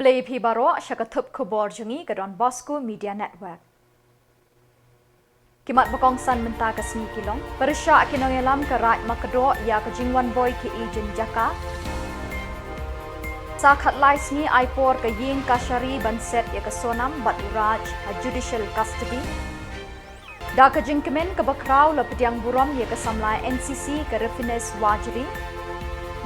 Keblei pi baro syakatup Khuborjylla ke Bosco Media Network. Kimat bakongsan mentah ke sini kilong, bersyak kinongelam ke rat makdo ya ke jingwan boy ke ijen jaka. Sakat lais ni aipor ke yin kasyari banset ya ke sonam bat uraj Judicial Custody. Da ke jingkemen ke bakrau le pediang buram ya ke Samla NCC ke refines wajri.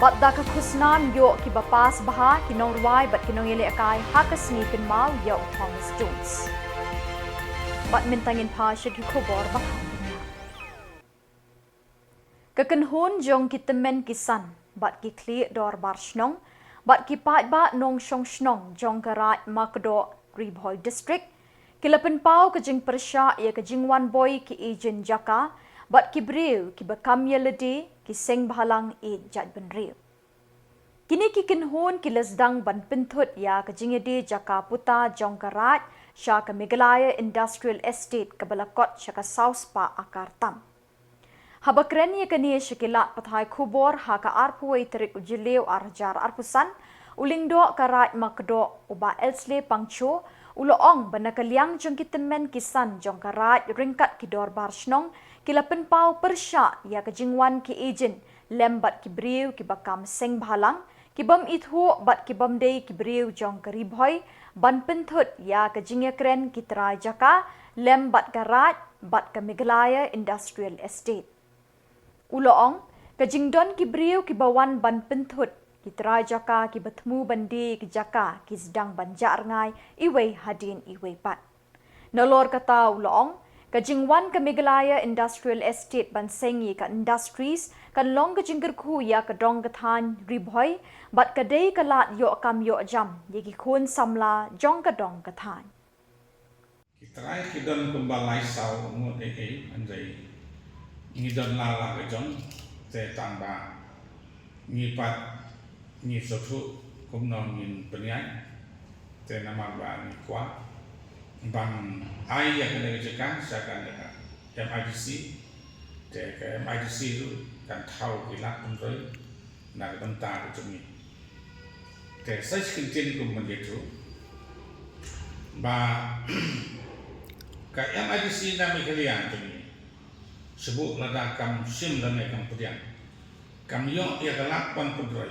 Bat da ke khusnan yo ki bapas baha kinong ruai bat kinong ele akai hakas ni kin mau ya Thomas Jones. Bat mintangin pa syaki Khubor bakam dunia. Kekenhun jong ki temen kisan bat ki kli dor bar shnong bat ki pat ba nong shong shnong jong karat makdo Ribhoi district kilapen pau ke jing persya ya ke jingwan boy ki ijen jaka bat ki briu ki bakam yelede ki seng bahalang e jat benriu. Kini ki kenhun ki lesdang ban pintut ya ke jingede jaka puta jong karat sya ke Meghalaya Industrial Estate ke balakot sya ke South Pa akar tam. Habakren ya ke ni syakilat pathai Khubor ha ka arpuai terik Jylliew arjar arpusan uling do karat makdo uba elsle pangcho uloong banakaliang jong kitemen kisan jong karat ringkat ki dor bar shnong kilapen pau persya ya ke jingwan ki ejen lembat ki briu ki bakam seng bhalang ki bam ithu bat ki bam dei ki briu jong ke Ribhoi ban penthut ya ke jingekren ki trai jaka lembat karat bat ke Meghalaya Industrial Estate. Uloong ke jingdon ki briu ki bawan ban penthut ki trai jaka ki bertemu bandi ki jaka ki sedang banjar ngai iwei hadin iwei pat. Nolor kata uloong ke jingwan ke Meghalaya Industrial Estate ban sengi ka industries kan long ke jinggerku ya ke dong kethan Ribhoi bat ke dei ke lat yo kam yo jam ye ki khun Samla jong ke dong kethan. Kitrai kidon kumbalai sau ngut anjai ngidon lala ke jong te tamba ngipat ni sotu kumnon ngin penyai te nama ba ni kwa bang ai ya kena kejekan sakan MIDC te ke MIDC tu kan tahu kilat untuk nak bentar cumi te saya sekian kum menjetu ba ke MIDC na Meghalaya cumi sebut lada kam sim dan kam pedian kam yo ya kelak pan pudroi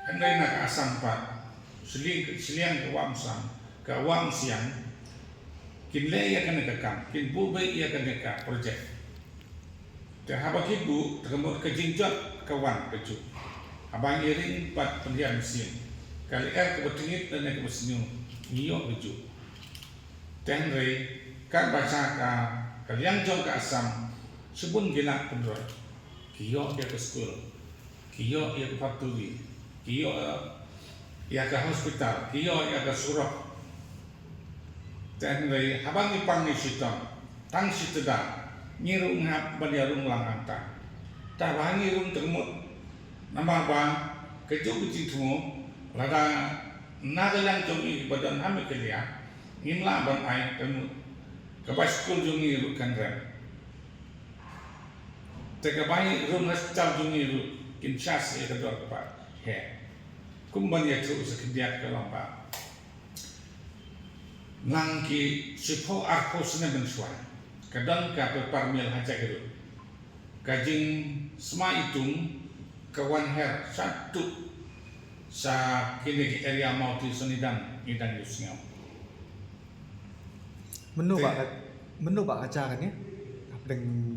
andai nak asam pat seliang ke wam sam ke wam siang kin le ya kan kam kin bu bai ya kan ka projek te haba kibu termut ke jinjot ke wan ke ju abang iring pat pendiam siang kali ke betingit dan ke besnyu niyo ke ju ten rei kan baca ka kalian jong ka asam sebun gila pudroi kiyo dia ke school kiyo ya ke factory kiyo ya ke hospital kiyo ya ke surau dan dari habang ipang ni sitang tang siteda ngirung hap baliarung lang anta tabang ngirung termut nama ba kejuk bicitu lada naga yang jongi badan hami kelia ngimla ban ai termut kepas school jongi rukan rem tekabai rum hospital jongi kin chas ya kedor kepa he kumban ya tu sekidiak kelomba nangki sipo arko sene mensuan kadang ka parmil haja gitu kajing sma itung kawan her satu sa kini area mau di senidang idang yusngam menu pak aja kan ya dengan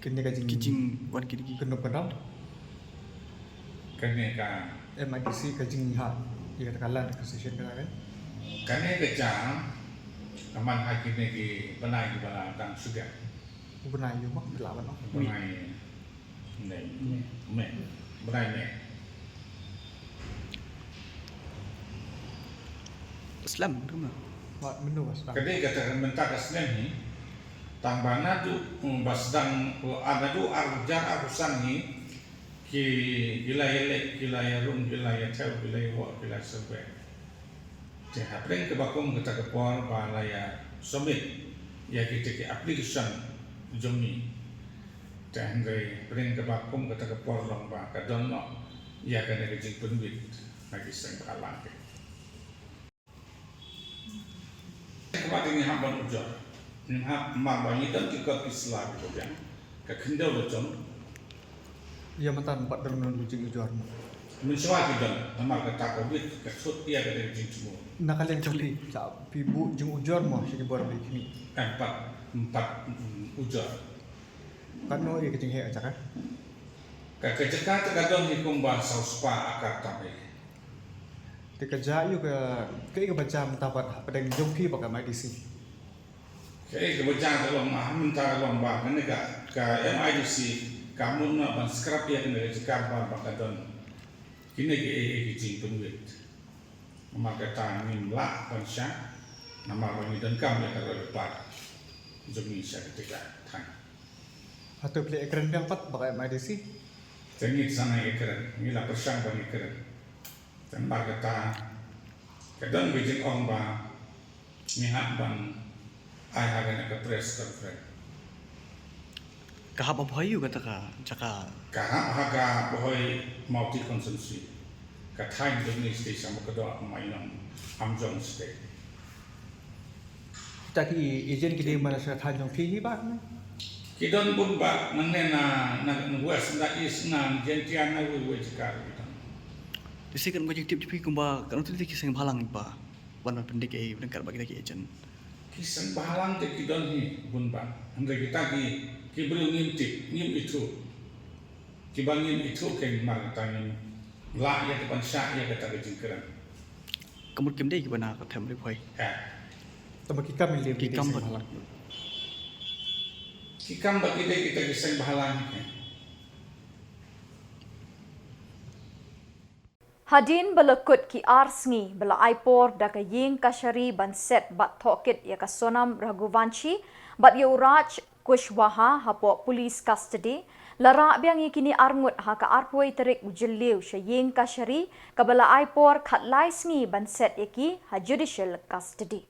kini kajing wan kiri kenop kenop kene ka MIDC kajing ha ya katakan kesession kan kene kecang aman hakine ki benai ki bala tang suga benai yo mak lawan no benai nei me benai me Islam kan wak menu mas kene kata mentak aslen ni tambana tu basdang ada tu arjar arusan ni ki wilayah rum wilayah tel wilayah wa wilayah sebab Apreng ke bakum kita ke por balaya submit ya kita ke application jomi dan dari apreng ke bakum kita ke por lomba ke dono ya kena ke jing penwit lagi seng kalang Kepada ni hamban ujar, ni ham marbangi dan kita Islam itu kan, kekendau lecon, Ia matan empat dalam ujung ujar. mencuat kita, nama kata COVID, kesut dia kata jing semua. Nak kalian cakap cak pibu ujung ujar mah sih buat beli kini. Empat ujar. Kan no ia kecing hek cak kan. Kekecekah terkadang hikum bahasa spa akar tapi. Tika Jylliew ke baca mentapat pedang jongki pakai MIDC. Kaya kebaca dalam minta dalam bah mereka ke MIDC kamu nak ban scrap ya kena cekar bah bakadon. Kini ke jing penuit. Maka tangin lah bangsa nama bagi dan kamu yang kalau lepas jomni saya ketika tang. Atau beli ekran yang empat pakai MIDC. Tengit sana ekran, ni lah persang bagi ekran. Dan kata kadang bijing orang bah mihak ban ai hagan ke press conference. Kahap apa hayu kata cakap. Kahap haga boy multi konsumsi. Katain demi state sama kedua mainan Amjong state. Taki ejen kita mana saya tanya jongki ni bah. Kidon pun ba nangena nang west na is na gentian na we cakap. Isi kan macam tip-tip kumba kan tu kisah balang pa. Wan pendik berangkat bagi lagi ejen. Kisah bahalang te kidon ni pun ba. Hangga kita ki beri ngintip ngim itu. Kibangin itu ke mar tangin la ya depan syak ya kata jingkeran. Kamu kem deh gimana kat tempat boy. Tambah kita milih Kikam kita ba. Kikam bagi kita kisah bahalang ni. Hadin belekut ki arsngi bela aipor da ka ying kashari ban set bat thokit ya ka sonam raghuvanshi bat ya uraj kushwaha hapo police custody lara biang kini arngut ha ka arpoi terik Jylliew shaying kashari ka bela aipor khatlai sngi ban set yaki ha judicial custody.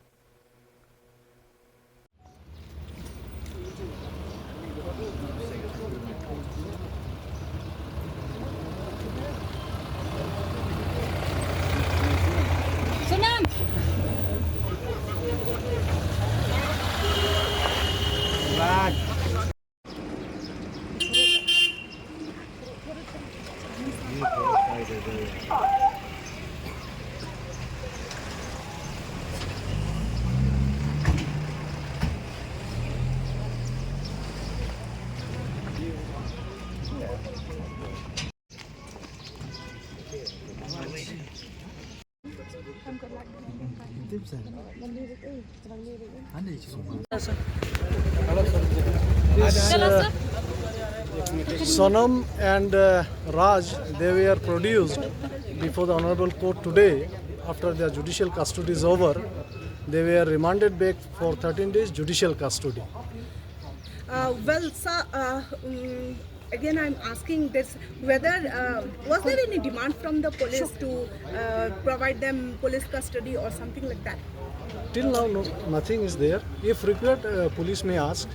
Sonam and Raj, they were produced before the Honorable Court today. After their judicial custody is over, they were remanded back for 13 days judicial custody. Well, sir, again I'm asking this, whether was there any demand from the police to provide them police custody or something like that? Till now, no, nothing is there. If required, police may ask.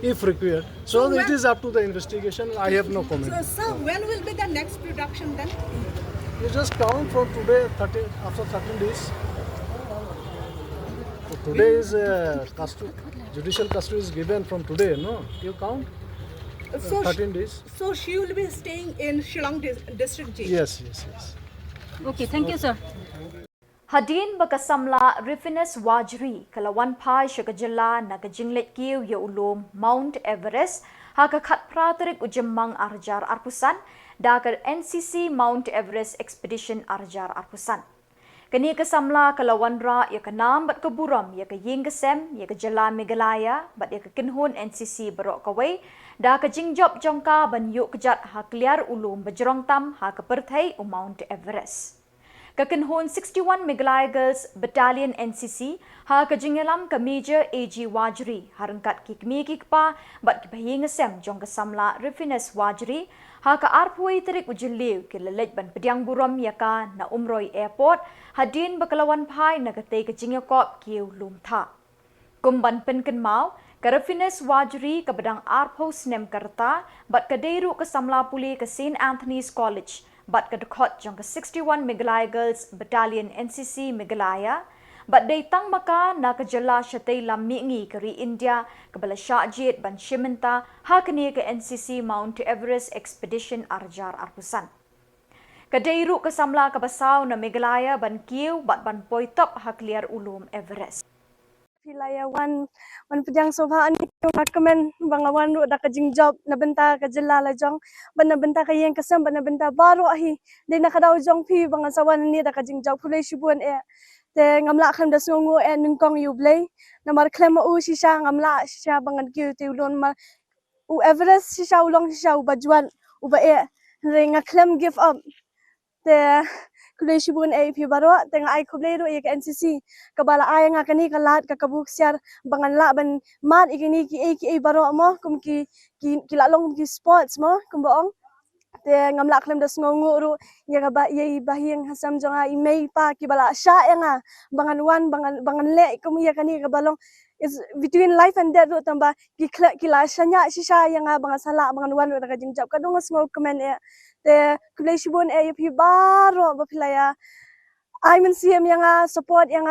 If required. So it is up to the investigation. I have no comment. So, sir, when will be the next production then? You just count from today, after 13 days. So today is judicial custody is given from today, no? You count 13 days. So she will be staying in Shillong district jail? Yes. Okay, thank you, sir. Hadin baka Samla Refinus Wajri kalawan pai Jylla naga jinglet kiu ya ulum Mount Everest haka khat praterik ujemmang arjar arpusan dagar NCC Mount Everest Expedition arjar arpusan. Kani ke Samla kalawan ra ya kanam bat keburam ya ke ying kesem ya ke Jylla Meghalaya bat ya ke kinhun NCC berok kawai da ke jingjob jongka ban yuk kejat ha kliar ulum bejrong tam ha ke perthai Mount Everest. Kakinhon 61 Meghalaya Girls Battalion NCC ha kajingelam ka Major AG Wajri harangkat kikmi kikpa bat kibahing sem jong ka Samla Refinus Wajri ha ka arpui terik Jylliew ke lelej ban pediang buram yaka na umroi airport hadin bakalawan pai na katay kajingekop kiu lumtha. Kumban penken mau ka Refinus Wajri ka badang arpos nem karta bat kadeiru ka Samla puli ka St. Anthony's College bat kadukot jong ka 61 Meghalaya Girls Battalion NCC Meghalaya Bat datang maka NAKA Jylla syatay lammingi kari India kabala syajit ban shimenta hakni ke NCC Mount Everest Expedition arjar arpusan. Kadairu ke Samla ke Basaw na Meghalaya ban kiw bat ban poitop hakliar ulum Everest. Pilaya wan pejang sofa ani recommend bangawan ru da kajing job na benta ka Jylla la jong ban na benta ka yang kasam ban na benta baru ahi de na kadau jong pi bangan sawan ni da kajing job pulai shubuan te ngamla kham da songo nungkong yu blai na mar klema u shisha ngamla shisha bangan kiu te ulon ma u Everest shisha ulong shisha u bajuan u ba re ngaklem give up te kulai shibun pi baro tengah ai kublai ru ke NCC kabala ai nga kani kalat ka kabuk siar bangan la ban mat ikini ki baro mo kum ki la long ki sports mo kum boong te ngamla klem das ngongu ru ya ka ba ye bahing hasam jonga imei pa ki bala sha nga bangan wan bangan le kum ya kani ka balong is between life and death ru tamba ki la shanya shisha yang bangan sala bangan wan ru ka jingjap kadong smoke comment te kulai shibun pi baro ba pilaya I men siam yang support yang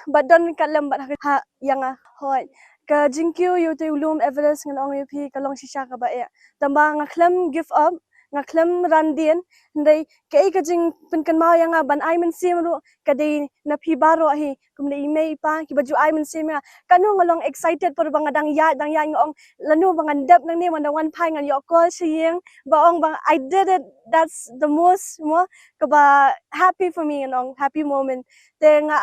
badon kalam bat ha yang hoi ka jingkyu yu te ulum Everest ngan ong pi kalong shisha ka ba tamba ngaklam give up ngaklam randien ndai ke ka jing penkan mau yang ban I men siam ru ka dei na pi baro hi kumle imei pa ki baju I men siam kanu ngalong excited por bangadang ya ngong lanu bangan dep nang ni man wan pai ngan yo call siyeng ba ong bang I did it. That's the most mo ka ba happy for me nong happy moment te nga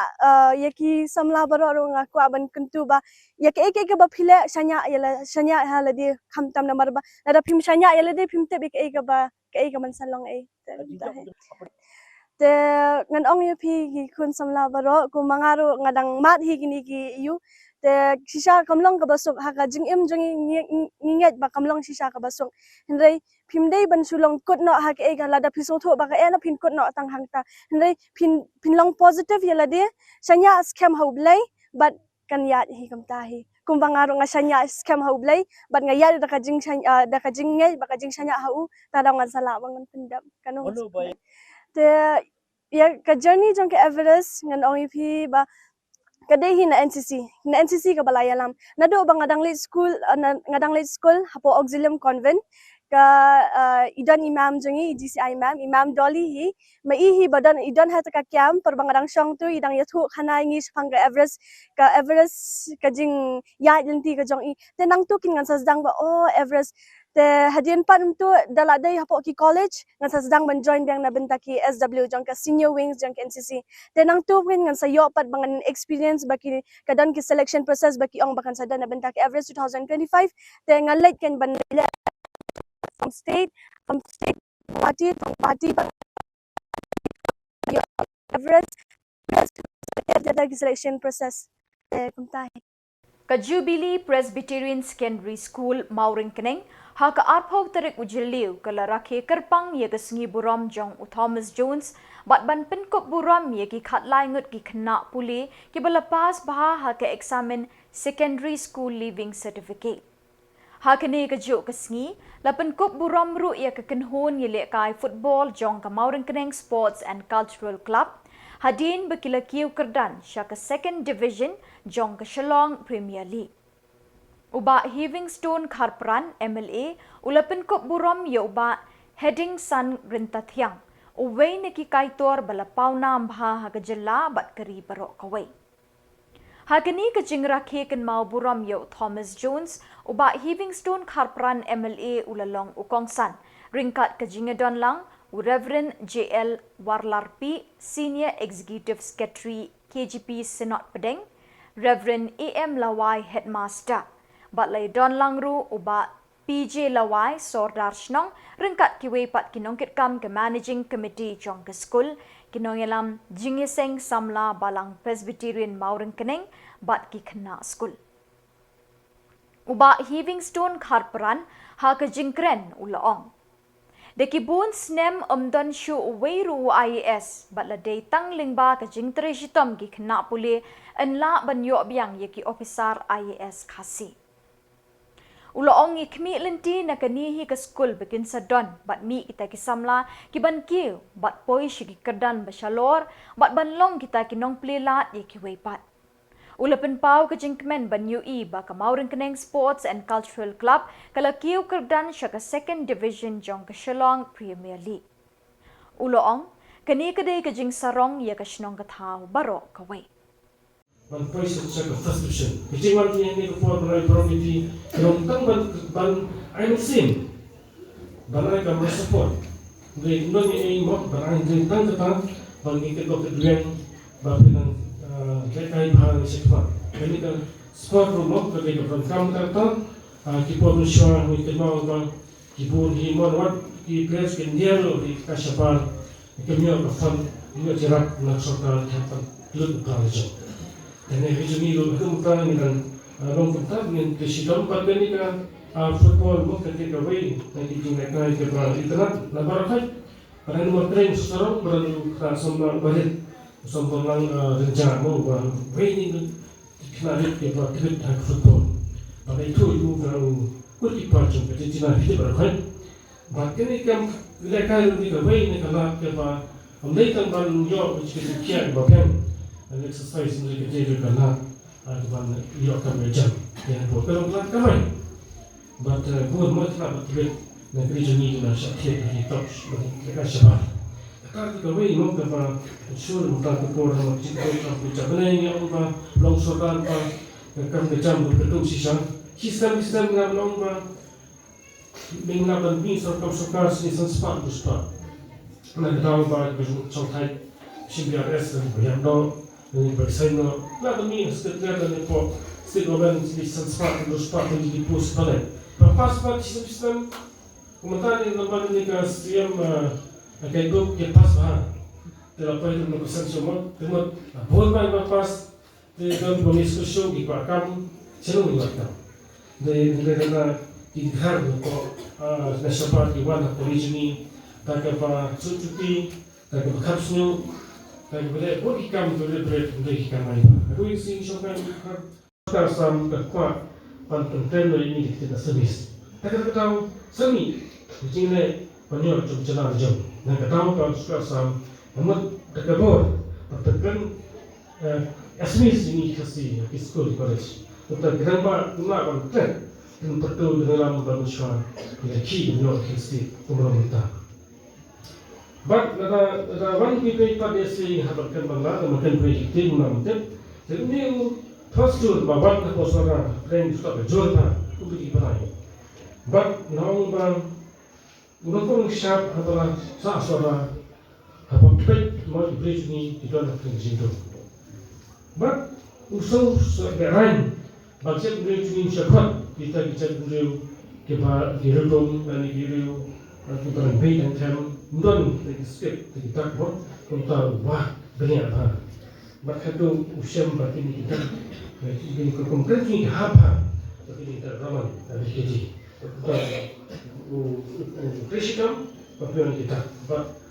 yaki samla baro ro nga kwa ban kuntu ba yaki ek ba phile shanya hala di khamtam na marba ada phim shanya yala di phim te bik ek ba ke man salong te ngan ong yu phi ki kun samla baro ku mangaro ngadang mat hi kini ki yu te shisha kamlong ka basuk ha ka jing im jong nginget ba kamlong shisha ka basuk hendai phim dei ban sulong kut no ha ke la da piso tho ba ka na phin kut no tang hang ta hendai phin long positive yala de sanya scam ho blai but kan ya hi kam ta hi kum bangaro nga sanya scam ho blai but nga ya da ka jing ngai ba ka jing sanya ha ta da ngan sala bangan pendam kanu te ya ka journey jong ke Everest ngan ong pi ba kadai hi na NCC ka balaya lam nado ba ngadang late school hapo auxilium convent ka idan imam jongi GCI imam Dolly hi ma hi badan idan ha ta kyam par bangadang shong tu idang yathu khana ngi phang ka Everest ka jing ya lenti ka jong te nang tu kin ngan sasdang ba Everest te hadian pan tu dala dai hapo ki college ngan sasdang ban join biang na benta ki SW jong ka senior wings jong ka NCC te nang tu kin ngan sayo pat bangan experience baki kadan ki selection process baki ong bakan sada na benta ki Everest 2025 te ngan late kan ban from state party Everest ada ki selection process kumtai Ka Jubilee Presbyterian Secondary School Mauring Keneng ha ka arphaw tarik u Jylliew kala rakhe kerpang ye gasngi buram jong u Thomas Jones bat ban penkop buram ye ki khatlai ngut ki khna puli ki bala pass bha ha ka examine secondary school leaving certificate ha kene ka jo kasngi la penkop buram ru ye ka kenhon ye le kai football jong ka Mauring Keneng Sports and Cultural Club hadin bekila kiu kerdan syaka second division jong ke Shillong Premier League. Uba Livingstone Kharpran MLA ulapen kop buram ye uba heading san rintathiang uwei neki kaitor bala pauna ambha ha ka Jylla bat kari barok kawai. Hakani ka jingra ke kan mau buram ye Thomas Jones uba Livingstone Kharpran MLA ulalong ukongsan ringkat ka jingedon lang Reverend JL Warlarpi, Senior Executive Secretary KGP Senot Pedeng, Reverend AM Lawai Headmaster, Batlay Don Langru uba PJ Lawai Sordar Shnong, ringkat kiwe pat kinongkit kam ke Managing Committee jong ke school, kinongelam jingiseng Samla Balang Presbyterian Mauring Keneng, bat ki khna school. Uba Livingstone Kharpran ha ke jingkren ulaong. Deki bun snem omdan shu weiru IAS batla day tang lingba ka jingtre shitom ki khna pule enla ban yo biang ye ki officer IAS khasi Uloong ikmi lenti na kanihi ke skul bikin sadon bat mi kita ki Samla ki ban kiu bat poi shiki kedan basyalor bat ban long kita ki nong plilat ye ki weipat. Ulapen pau ke jingkmen ban UI ba kamaurin keneng Sports and Cultural Club kala kiu kedan syaka second division jong ke Shillong Premier League. Uloong kani kedai ke jing sarong ye ke shnong ke thau barok ka wei. Ban pois sa first division. Kecil wan ni ko for ban provinsi long tang ban I'm sim. Ban ai kam support. Ngai no ni mo ban ai ngai tang ban ni ke ko dueng ba pinang kai bhang sikpa. Kani ka sport mo ko ke ban kam ta ki por shwa ni ke ma ban ki por hi mo wat ki players ke niero di kasapar ke mio ka fan ni jerak na sokal hapan lut ka jo. Dan Jylliew kemudian dengan long kontak dengan presiden pada ni kan football mungkin kita away nanti kita naik ke internet lebar kan karena nomor train sekarang perlu Samla balik Samla rencana mau away ni kita lihat ke trip football pada itu perlu kurang macam kita cina hidup kan bahkan ni kan mereka di away ni kalau kita mereka kan yo kita kian bahkan an exercise mereka jadi kerana ada ia akan berjam yang bukan orang kamai, but buat macam betul negeri Jylliew dengan syakir di top mereka siapa. Kalau kita wei mungkin apa sur mungkin Khubor macam kita bicara benda ini apa longsoran apa kan berjam berkedung sisa sistem dengan long apa menglakukan ni sokar sini sempat buspa. Nak tahu apa bercontai CBRS dan yang do ini bersaing lah demi sekitar dan itu sekitar di sempat di pos panen. Pas sistem komentar yang lepas ini kan siam kayak grup yang pas terlepas itu mengusahakan semua temu boleh pas di dalam diskusi di pakam selalu dilakukan. Dari di hari itu nasional di mana polisi ini tak apa cuti tak apa kapsul. Dan boleh buat ikam boleh ikam lagi. Aku isi sokan kita sam kuat panten ini kita servis. Tak tahu seni begini banyak jalan jauh. Nak tahu kalau suka sam amat tak Khubor panten asmis ini kasih di sekolah college. Untuk grandpa rumah panten dan perlu dalam berusaha ki banyak kasih umur muda. But the one people pada si habatkan bangla, makan kuih tim nampak. Jadi ni first tour babat na posara, friend suka berjual ubik ibarai. But now unakong sharp adalah sasora, habat pet mau bridge ni itu nak kena But usau sekarang bagian bridge ni cepat kita Jylliew kita dirudung dan Jylliew kita lebih dan tem don dari skip dari takbot untuk wah banyak apa. Maka tu usiam berarti kita ini konkret ni apa? Tapi kita ramai dari keji. Kita presiden papian kita.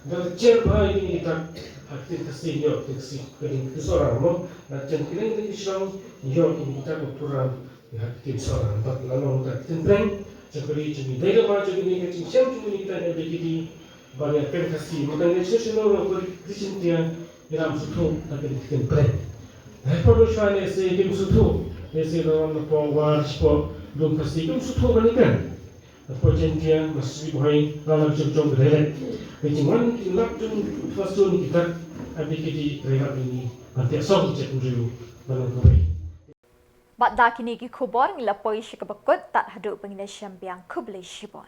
Dan cerita ini kita aktivitas yo teksi dari seorang mo dan centileng dari Shillong yo ini kita berperan aktif seorang. Tapi lalu kita centileng seperti ini. Dari macam ini kita cium kita ada begini. Banyak khasi, maka nasional orang Kristen dia dalam suatu tapi dikenal brand. Kalau soalnya saya di suatu, saya dalam pawar sport belum pasti kan suatu banikan. Kalau dia masih boleh lalu jom berhelat. Macam nak jom fasun kita abis kita ini nanti asal cek dulu balang kau. Bat dah kini ki Khubor ngilapoi syakabakut tak haduk pengindah syambiang kublai shibon.